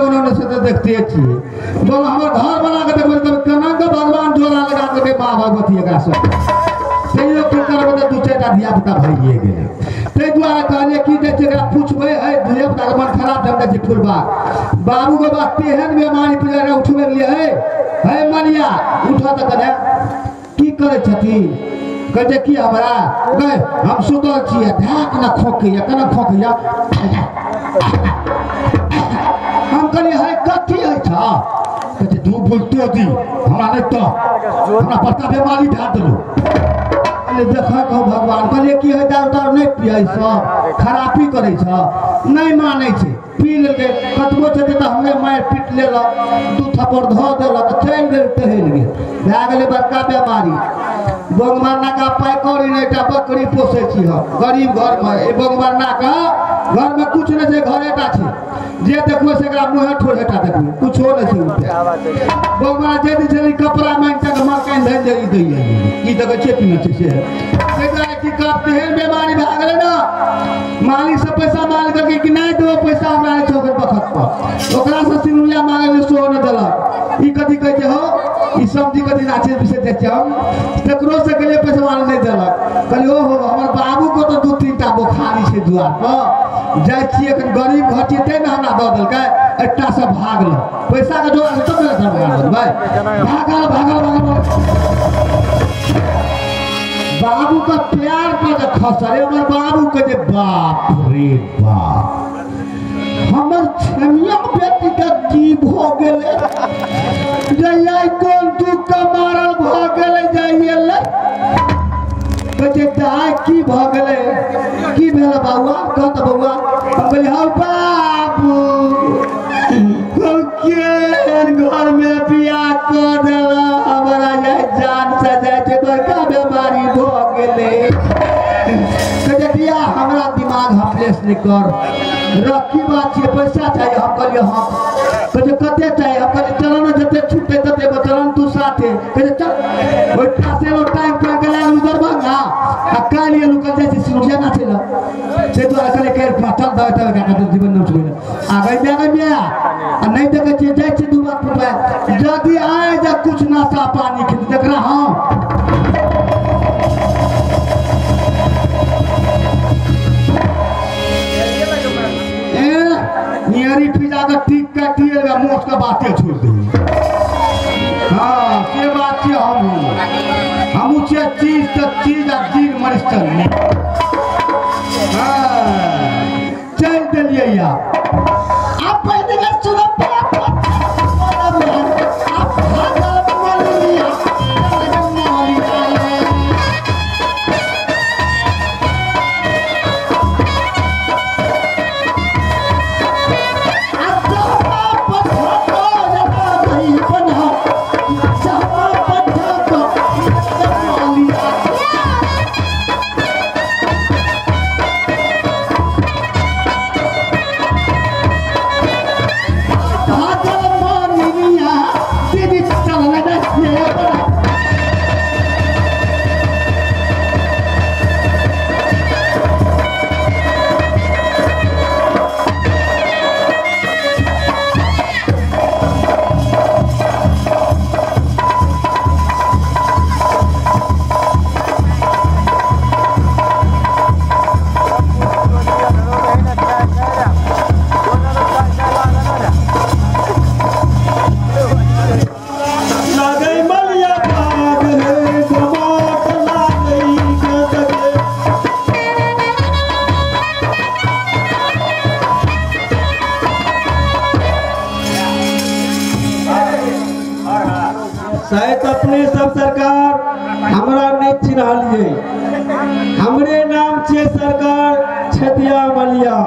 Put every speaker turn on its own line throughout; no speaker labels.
उन्होंने से तो देखते छी बोल हमर घर बना के देखबे तब केना के भगवान जोड़ा लगा के मां भगवती एकरा सब तैयो की करबे तो दू चारटा धिया पुता भइए गेले ते दुआरे कहले की जे एकरा पूछबे है धिया पुता के मन खराब ढंग से फुलबा बाबू के बात तेहन बीमारी पे उठबे लिए है मनिया उठा त कने की करे छथि कहते की हमरा गए हम सुतल छिए धाक न खोकिया कना खोकिया हम कहली है कथी है था कहते तू बोलतो दी हमरा नहीं तो हमरा पता बीमारी ढा दलो अरे देखा कहो भगवान कहले की है दारू नहीं पिए सब खराबी करे छ नहीं माने छे पी ले कतबो छे त हमे मार पीट लेला दू थप्पड़ ध देला त चल गेल टहल गेल भा गेले बड़का बीमारी बोगमरना का पाई कौड़ी नहीं टा बकरी पोसे छी हम गरीब घर में ए बोगमरना का घर में कुछ नहीं छे घरेटा छे जे देखबो से एकरा मुंह ठोड़ेटा देखबो कुछो नहीं छे उठे बोगमरना जे दी छे कपड़ा में तक मार के धन जरी दैए की देखे छे कि नहीं छे एकरा की कब तेहन बीमारी भा गेले ना मालिक से पैसा मांग करके कि नहीं दो पैसा हमरा चौक बखत पर ओकरा से सिनुलिया मांगे सो न देलक ई कथी कहै हो ई सब्जी कथी नाचे विषय देखे हम तकरो से के लिए पैसा मांग नहीं देलक कहली ओ हो हमर बाबू को तो दू तीनटा बुखारी छे द्वार पर जाय छी एखन गरीब घर छी ते न हमरा द देलकै एकटा से भागल पैसा के जोड़ तो मेरे घर भागल भाई भागल बाबू का प्यार पर खसरे हमर बाबू के बाप रे बाप हमर छमिया बेटी का की भ गेले जइया कोन तू का मारल भ गेले जाइए कहे दाय की भ गेले की भेल बाबूआ कहत बउआ हम कहली हां बाबू के घर में बियाह कर देला हमरा जान से जाय छै बड़का बीमारी भ गेले कहे दिया हमरा दिमाग हफलेस नहीं कर रखी बात छे पैसा चाहिए हम कहलिए हम कहे कते चाहिए हम कहलिए चलो ना जते छूटे तते चलन तू साथे कहे चल ओइ पासे लो टाइम पे गेला उधर भागा आ काली लुकल जाय छै सिनुया ना छेला से तो अकले के पटल द त का जीवन न छुले आगे जागे बिया आ नहीं देखे छै जाय छै दू बात पुटवा जदी आए जा कुछ नासा पानी खिच देखरा हां नियरी पिजा का टिक का टिएगा मोट का बातें छोड़ दे हां के बात है हम उचे चीज तक चीज आ जीन मरिस्टर नहीं हां चल दिलिए या आप पहले का सुनो शायद अपने सब सरकार हमरा नहीं चिन्ह लिए हमरे नाम छे सरकार छतिया मलिया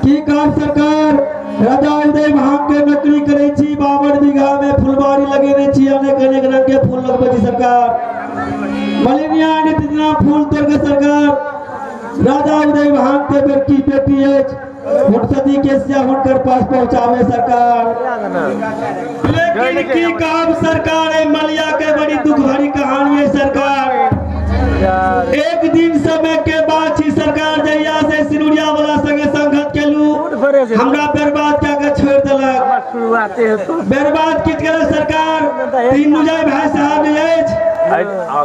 की काम सरकार राजा उदय भांग के नौकरी करे छी 52 बीघा में फुलबाड़ी लगेने छी अनेक अनेक रंग के फूल लगबे छी सरकार मलिनिया ने इतना फूल तोड़ के सरकार राजा उदय भांग के बेटी बेटी है मुर्तदी के से हुनकर पास पहुंचावे सरकार लेकिन की काम सरकार है मलिया के बड़ी दुख भरी कहानी है सरकार एक दिन समय के बाद ही सरकार जहिया से सिनुरिया वाला संगे संगत केलू हमरा बर्बाद क्या
बर्बाद कित करे सरकार तीन नुजाय भाई साहब ने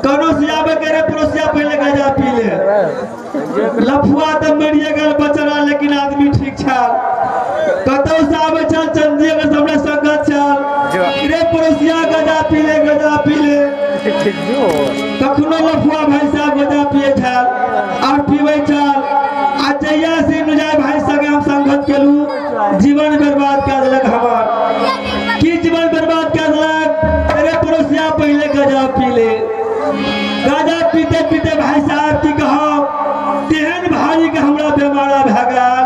कोनो सियाबे करे परोसिया पहले गजा पी ले लफुआ त मरिए गल बचरा लेकिन आदमी ठीक छा कतौ साबे चल चंदी अगर हमरे संगत चल रे परोसिया गजा पी ले कखनो लफुआ भाई साहब गजा पिए छल और पीवे छल आ जइया से नुजाय भाई संगे हम संगत केलू जीवन बर्बाद कर देलक हमार की जीवन बर्बाद कर देलक रे परोसिया पहले गजा पी ले गजा पीते पीते भाई साहब की कहो तेहन भाई के हमरा बीमारा भागल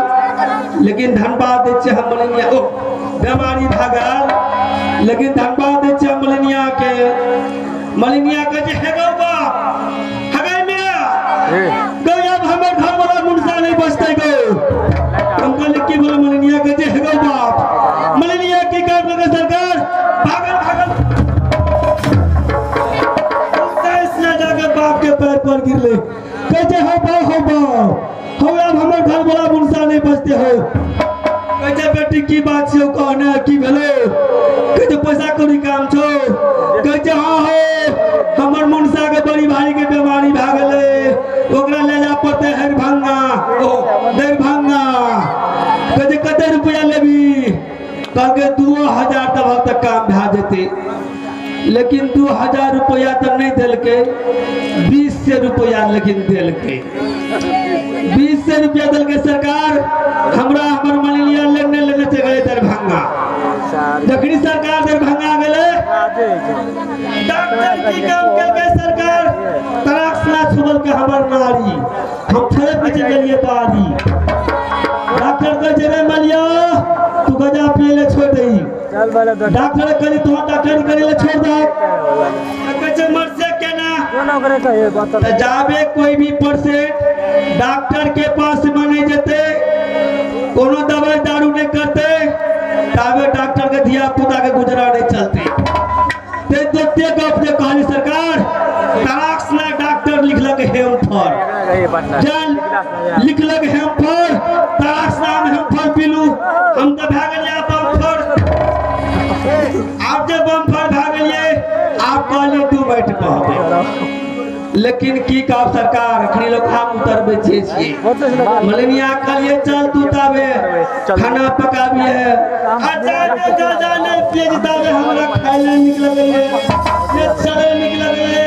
लेकिन धन्यवाद दे छे हम मलिनिया ओ बीमारी भागल लेकिन धन्यवाद दे छे मलिनिया के जे हेगो बा हगै मिया गो अब हमर घर वाला मुंडा नहीं बचते गो हम कहले की बोले मलिनिया के जे हेगो बाप मलिनिया की कर लगे सरकार भागल बाप के पैर पर गिरले कहते हो अब हमर घर वाला मुंडा नहीं बचते हो कहते बेटी की बात छे कहने की भेले कहते पैसा कौड़ी काम छो कहते हां हो हमर मुंडा के बड़ी भाई के बीमारी भ गेले ओकरा ले जा पड़ते है दरभंगा कहते कते रुपया लेबी कहके 2000 तक काम भ जेते लेकिन 2000 रुपया तो नहीं दिलके 20 रुपया लेकिन दिलके 20 रुपया दिलके सरकार हमरा हमर मलिनिया लेने चले दरभंगा जखनी सरकार दरभंगा गेले डॉक्टर की काम के सरकार तराक्सना छुबल के हमर नारी हम थरे पे गेलिए बारी डॉक्टर कह जे मलिया तू गजा पिए छोड़ दई डॉक्टर करी तो डॉक्टर करे ले छोड़ दे कहे मर से केना जाबे कोई भी पेशेंट डॉक्टर के पास माने जेते कोनो दवाई दारू नहीं करते ताबे डॉक्टर के धिया पुता के गुजरा नहीं चलते ते दोते गप जे कहली सरकार तराक्सना डॉक्टर लिखलक हेम फॉर जल लिखलक हेम फॉर तराक्सना में हेम फॉर पीलू हम तो भागल या बम फॉर आप जब बम फॉर भागलिए आप कहले 2 बैठ कहते लेकिन की काम सरकार अखनी लोग हम उतरबे छे मलिनिया कहलिए चल तू ताबे खाना पकाबिए जाने पेज दावे हमरा खाइले निकल गए ये चले निकल गए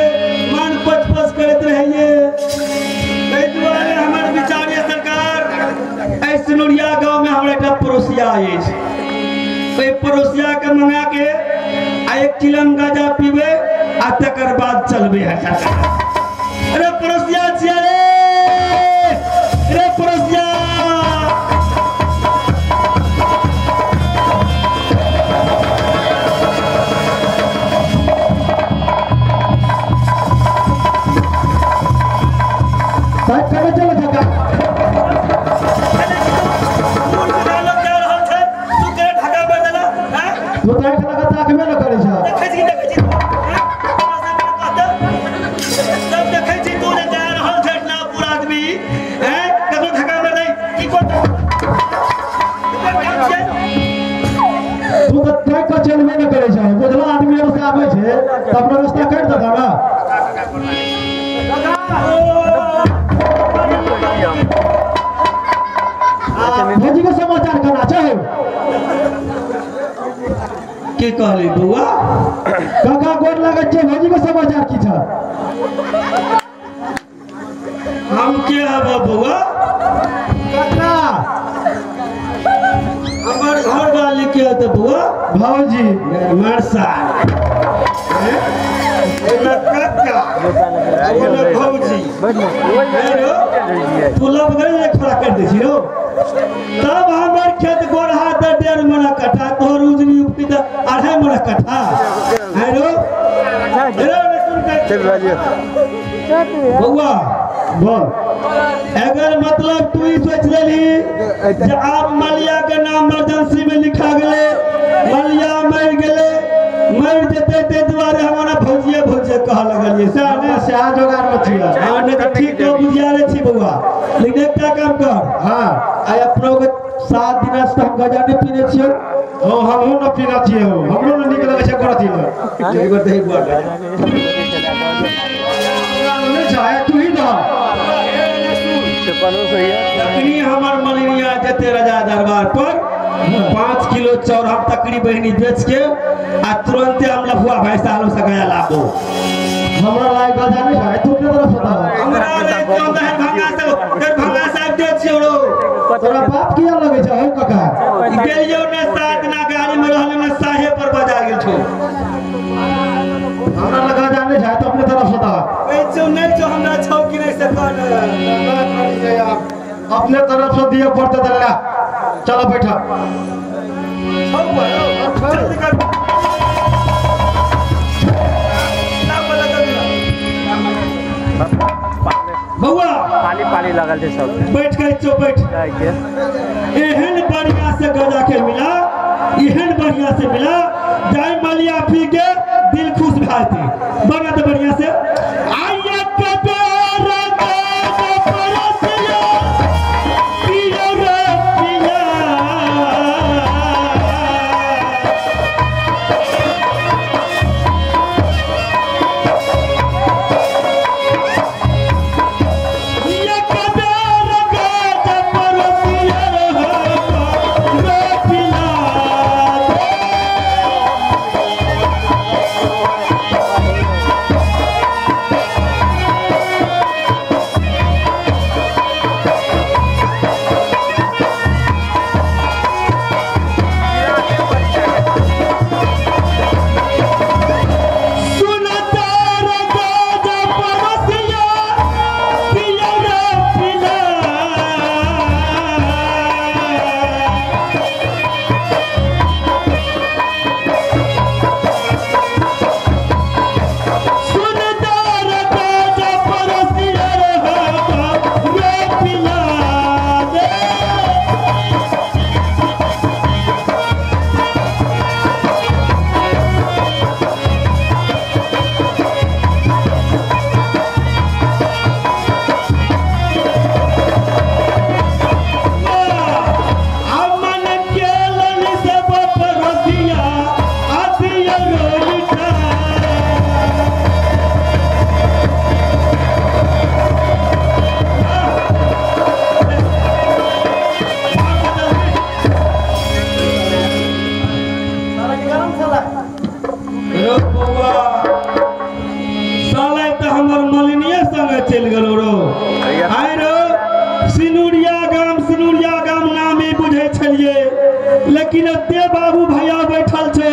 मन पचपच करत रहिए कई दुआरे हमर विचारिए सरकार ऐसे नुरिया गांव में हमरा का पड़ोसिया है कोई पड़ोसिया के मंगा के आ 1 चिलम गाजा पीबे आ तकर बाद चलबे है सरकार अरे पड़ोसिया छिया रे पड़ोसिया
साथ करे चलो जगह तो टाइट लगा ताक में न करे छ
देखै छी सब देखै छी तू ने जा रहल छै ना पूरा आदमी हैं ककरो धक्का मार दे की को
तू तो टाइट का चलबे न करे छ बुझला आदमी से आबै छै त अपना रास्ता काट दगा ना भौजी के समाचार करना चाहे
के कहली बुआ
काका गोर लागत छै भौजी के समाचार की छ
हम के हब बुआ
काका
हमर घर वाली के त बुआ
भौजी
मरसा काका भौजी तू लब गए खड़ा कर दे छी हो तब हमर खेत गोरहा त 1.5 मन कट्ठा तोर उजनी उपटी त 2.5 मन कट्ठा है रो बउआ
बोल
अगर मतलब तू ही सोच लेली जे आप मलिया के नाम इमरजेंसी में लिखा गेले मलिया मर गेले मर जेते ते दुआरे हमारा भौजिया कह लगलिए
से आ जोगार में छिया
हां नहीं तो ठीक तो बुझिया रे छी बउआ लेकिन एकटा काम कर
हां
आय अपनो के 7 दिन से हम गजा नहीं पीने छियो
ओ हमहू न पीना चाहिए हो हमरो न निकल के करती न
एक बार दही बुआ
नहीं चाहे तू ही ना
तकनी हमर मलिनिया जते राजा दरबार पर 5 किलो चाउर हम तकनी बहनी बेच के आ तुरंत हम लफुआ भाई सालों से गया लाबो
हमरा लायक राजा नहीं चाहे तू के तरफ होता
हमरा ले क्यों दहन भंगा साहब दे छियो
तोरा बाप किया लगे छै हो कका
गेलियो ने साथ ना गाड़ी में रहले ने साहे पर बजा गेल छो
हमरा लगा जाने चाहे तो अपने तरफ होता
ए छो नहीं छो हमरा छौ कि नहीं से कर
अपने तरफ से दिए पड़ते दल्ला चलो बैठा
जल्दी कर बउआ
पाली लगल छै सब
बैठ के चो बैठ एहन बढ़िया से गजा के मिला एहन बढ़िया से मिला जाय मलिया पी के दिल खुश भाती बना तो बढ़िया से आया कबेरा के परसिया पिया रे पिया ये कबेरा के परसिया रे पिया चल गलो रो आय रो सिनुरिया गाम नामे बुझे छलिए लेकिन ते बाबू भैया बैठल छो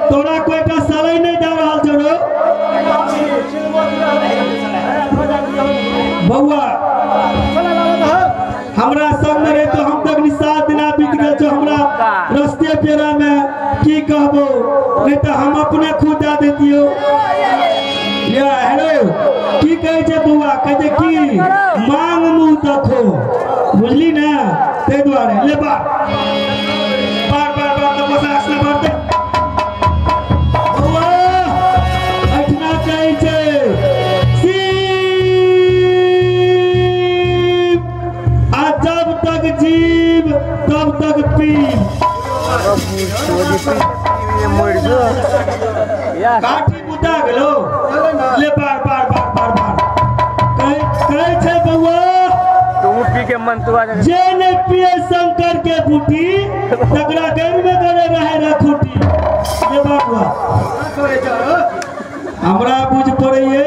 तोरा कोई का सलै नहीं जा रहल छो रो बउआ हमरा संग रे तो हम तक 7 दिन बीत गेल छो हमरा रस्ते पेरा में की कहबो नहीं तो हम अपने खुद दे देतियो या हेलो की कहे छे बुआ कहे की मांग मुंह देखो बुझली ना ते द्वारे ले बार तो बसास ना बार दे बुआ अठना कहे छे आ जब तक जीव तब तक पीब काठी बुता गेलो ले बार कहे छे बउआ
तुम पी के मन तुआ
जे ने पिए शंकर के बूटी तकरा घर में करे रहे रे खूटी ये बाबुआ हमरा बुझ पड़िए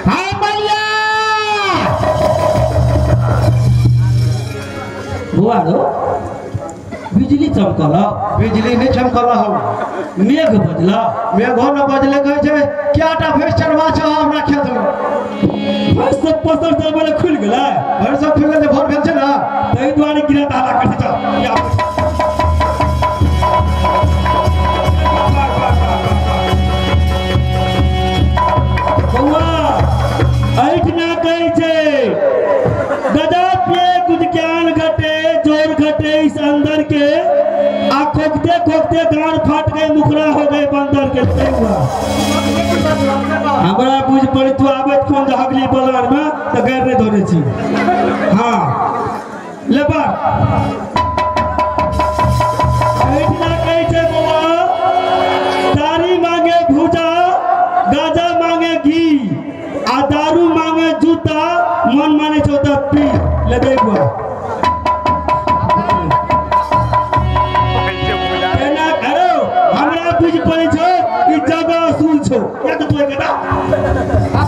हां भैया बुआ रो बिजली चमकला
बिजली नहीं चमकला हो
मेघ बजला
मेघो न बजले कहे छे क्याटा भेस चढ़वा छ हमरा खेत में
बस सब पसर सब बोले खुल गेला
भर सब खुल गेल भर भेल छे ना
तई द्वारे गिरा ताला करते चल या बउआ ऐठ ना कहे छे गदा पे कुछ ज्ञान घटे जोर घटे इस अंदर के आ खोखते गांड फाट गए मुखरा हो गए बंदर के से हुआ हमरा बुझ पड़े तू आबत कोन हगली बलर में त गैर ने धोने छी हां ले बार कैसे बाबा दाढ़ी मांगे भूजा गाजा मांगे घी आ दारू मांगे जूता मन माने चौथा पी लगे हुआ एना करो हमरा बुझ पड़े छो ई जगह असूल छो या तो तू एकटा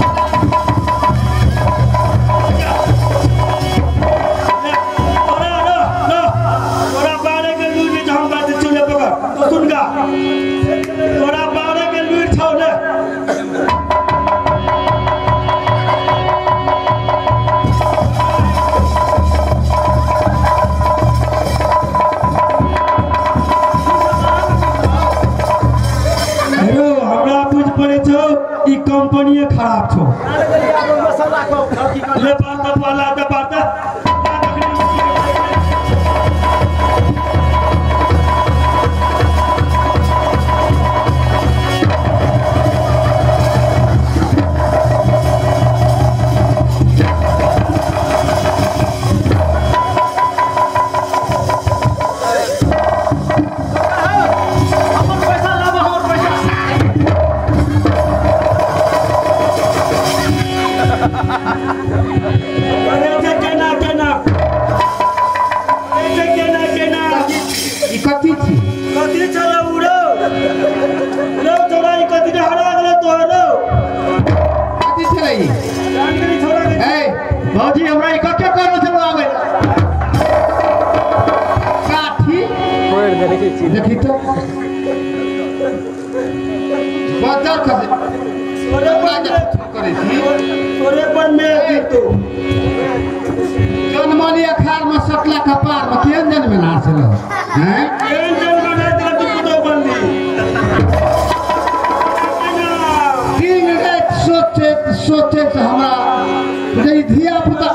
तोरा बारे के लूट जे हम बात चले पकड़ तो सुनगा तोरा बारे के लूट छौ ले कंपनी खराब छो ले बात वाला बात
भौजी हमरा इकट्ठे करनो छलो आबे काठी
कोई
देखी तो बाजार खसे
तोरे
करे छी
तोरे पर में तो
जनमनी अखार में सकला कपार में केन जन्म ना छलो हैं
केन जन्म ना तेरा तू तो बंदी
दिन रात सोचे से हमरा नहीं धिया पुता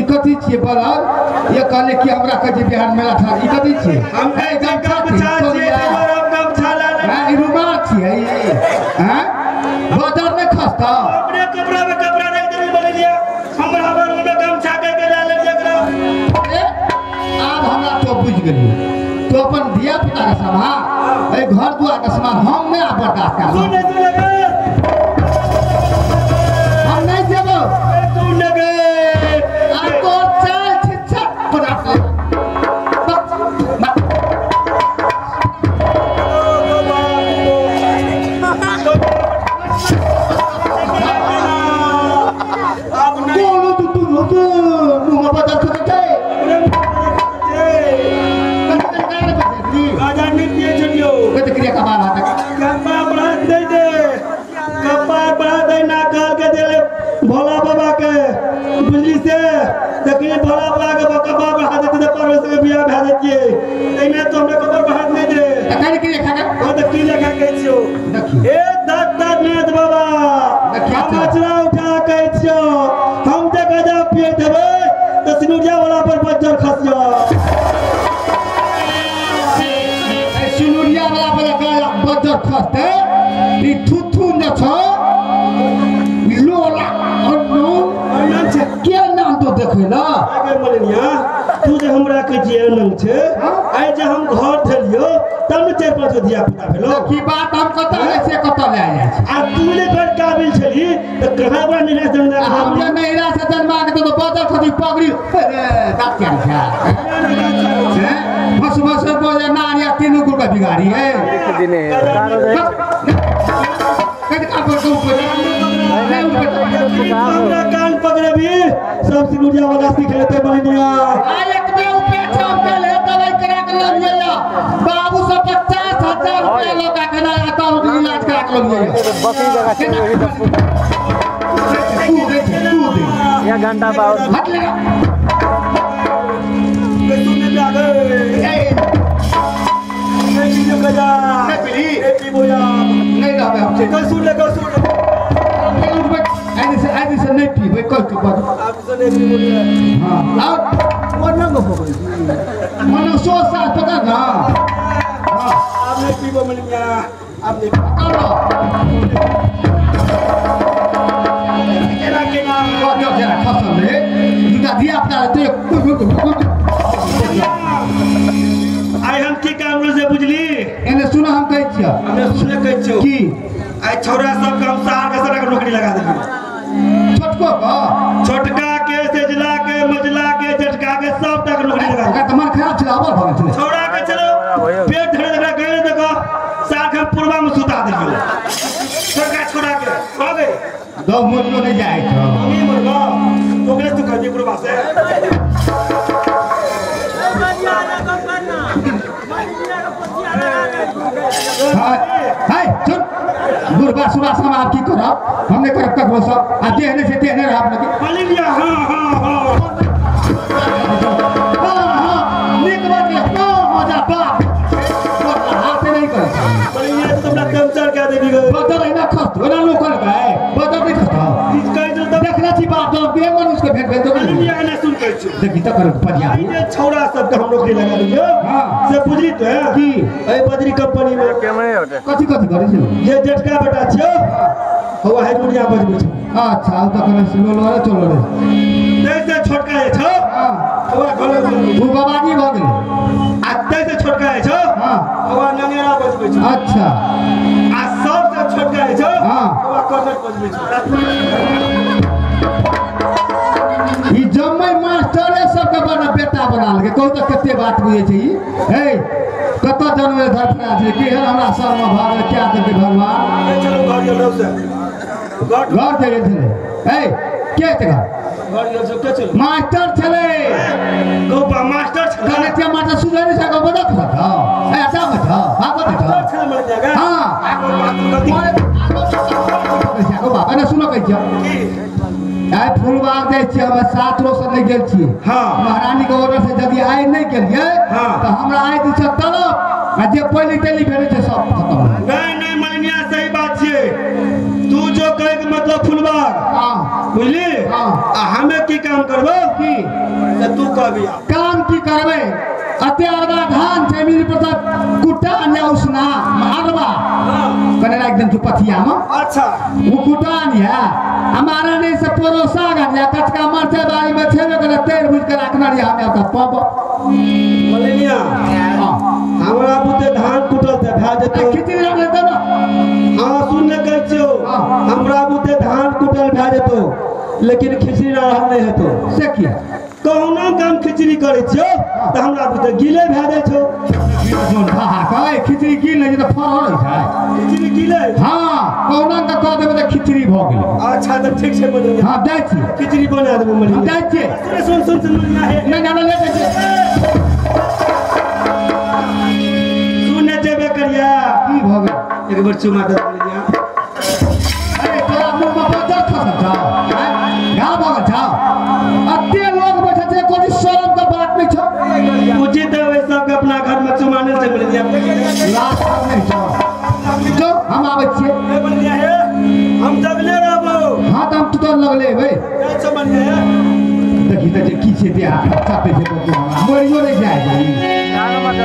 कथी छिए बलर ये कहले कि हमरा कथी बिहार मेला था ई कथी छिए
हम गमछा छिए हम गमछा ला
हां ई रुमाल छिए ई हैं बाजार में खस्ता
अपने कपड़ा में कपड़ा रख दे बोल दिया हमरा में गमछा के ला ले जकरा
अब हमरा तो बुझ गेली तो अपन धिया पुता का सभा ए घर दुआर का सभा हम नहीं बर्दाश्त कर
सुन लगे
हम नहीं जेबो
तू लगे
आपको चाल छिछा पड़ा
अब नहीं
मुंह बदल सकते
गाजा नहीं दिए छलियो
कत क्रिया का बात है
कपा बढ़ा दे दे कपा बढ़ा दे ना काल के देले भोला बाबा के बिजली से देखिए भोला बाबा के कपा बढ़ा देते तो परवे से बियाह भा देतिए एने तो हमने कपा बढ़ा नहीं दे
कत क्रिया खाना
ओ तो की लगा के छियो ए दाद नाथ बाबा हम अचरा उठा के छियो हम ते गजा पिए देबे तो सिनुरिया वाला पर बज्जर खसियो
सिनुरिया वाला पर गया बज्जर खसते ई थुथु न छ लोला अन्नो
अनंत छे
के नाम तो देखे ना
आगे मलनिया तू जे हमरा के जे अनंत छे आइ जे हम घर धलियो तब न 4-5 दिया पुता भेलो
की बात हम कत से कत ले जाय छी
आ तू ने बड़ काबिल छली तो कहां बड़ा निराश जन्म
हम जे नैरा से जन्मा के तो बज्जर खदी पगड़ी दात क्या है बस बस बोले नारिया तीनों गुड़ का बिगाड़ी है
दिने
कद का पर तुम
हमरा कान पकड़े भी सब सिनुरिया वाला सीख लेते मलनिया
एक में ऊपर छाप के ले दवाई करा के लिया बाबू से 50,000 रुपया लगा के ना आता हूं इलाज करा के लिया
बकरी जगह से
तू दे
या घंटा बाद
हट ले
के सुनने लागे नहीं जो गजा
नहीं पीली
नहीं पीबो या
नहीं रहबे हमसे
कल सुन ले
ऐसे से नहीं पीबे कल के बाद
आप से नहीं पीबो या
हां आओ
वरना को हो गई
मनो 100 साल पता ना हां
आप नहीं पीबो मलिया आप नहीं
करो
केना
को जो जरा खसम ले दुटा दिया अपना तो
आई हम की काम से बुझली
एने सुनो हम कहै छियै
हमने सुने कहै छियो
की
आई छौरा सब काम सार के सारा नौकरी लगा देली
छोटको का
छोटका के सेजला के मजला के जटका के सब तक नौकरी लगा
का तमन खराब चला आवर भगत चले
छौरा के चलो पेट धरे लगा गए देखो सार के पूर्वा में सुता देलियो छोटका छोरा के हो गए
दो मोटो नहीं जाए छो
मम्मी मरगा ओकरे तू कर दी पूर्वा से
हाय सुन गुरबा सुबह हम आप की करब हमने करब तक वो सब आ देहने से देहने रह अपने
माली लिया हां
निक बात ये हो जा बाप हाथ नहीं कर
माली लिया तो अपना कर्मचार क्या देबी गए
बदल है ना खत वना लोकल गए बदल नहीं खत
इस कह जो तब
देखला छी बाप तो बे मनुष्य के भेट भेट तो
माली लिया ना सुन कह छु
देखी त कर पजिया
ये छौरा सब के हम नौकरी लगा दियो
हां
से बुझली तो है
की
ए बद्री कंपनी में
कैमरे होते
कथि कथि करे छी
ये जटका बेटा छियो हो हारमोनिया बजबै छ
अच्छा त करे सुनो लो चलो रे
जैसे छोटका है छो
हां
हवा घोले
तू बाबाजी भ गेल
आ जैसे छोटका है छो
हां
हवा नंगेरा बजबै छ
अच्छा
आ सबसे छोटका है छो
हां
हवा कर्नट बजबै छ
ई जम्मै मास्टर सब के बना बेटा बना लगे कहू त कते बात बुझे छै ई हे कत जन्म धरफड़ा छै के हमरा सब में भाग क्या देते भगवान
चलो घर यो लोग से घर
घर के गेल छले हे के छै
घर यो सब के चलो
मास्टर छले
गोपा मास्टर छ
कने ते मास्टर सुझै नै सको बता था ए हटा मत भागत था
छ मर जाएगा
हां
आगो बात कर दी
को बाबा ने सुनो कहै छै आइ फूलबाग जाइ छी हम 7 रोज से नहीं गेल छी
हां
महारानी के ऑर्डर से यदि आइ नहीं गेलिए
हां
तो हमरा आइ दी छ तलब आ जे पहले टेली भेले छै सब खत्म
नहीं नहीं मनिया सही बात छे तू जो कहे के मतलब फुलबाग
हां
बुझली
हां
आ हमें की काम करबो
की
से तू कहबी
काम की करबे अते अरबा धान छै मिल पर कुटा ने उसना अरबा
हां
कने राख दिन पथिया में
अच्छा
वो कुटा नहीं है हमारा नहीं से परोसा गया कचका मरचे बारी में छेबे करे तेल बुझ के रखना रही हमें का पब
मलेनिया
हां
हमरा बुते धान कुटल ते भा जेतो
खिचड़ी रख लेते ना
हां सुन ले कहै छियो हमरा बुते धान कुटल भा जेतो लेकिन खिचड़ी ना रहल नहीं हेतो
से किया
कहुना काम खिचड़ी करे छियो त हमरा बुते गिले भा जाय छो
जोन भाहा कहे खिचड़ी की नहीं तो फर हो रही है
खिचड़ी गिले
हां कौना का कह देबे तो खिचड़ी भ गेल
अच्छा त ठीक छै मलेनिया
हां दै छी
खिचड़ी बना देबो मलेनिया
दै छी
सुन सुन सुन मलेनिया हे
नहीं ना ले दे
सुन जेबे करिया
की भ गेल
एक बार चुमा दे मलेनिया
अरे तोरा मुंह में बजर खसत जा गा भगत जा अते लोग बैठे छै कोई शर्म का बात नहीं छ
मुझे तो वैसा के अपना घर में चुमाने से मलेनिया
लास्ट नहीं छ जो हम आबै छियै
ए मलेनिया हे हम जगले रहबो
हां त हम तो लगले भाई
ए चमनिया
देखी त की छै ते हाथ चापे छै तो मरियो नहीं जाए
नाम मत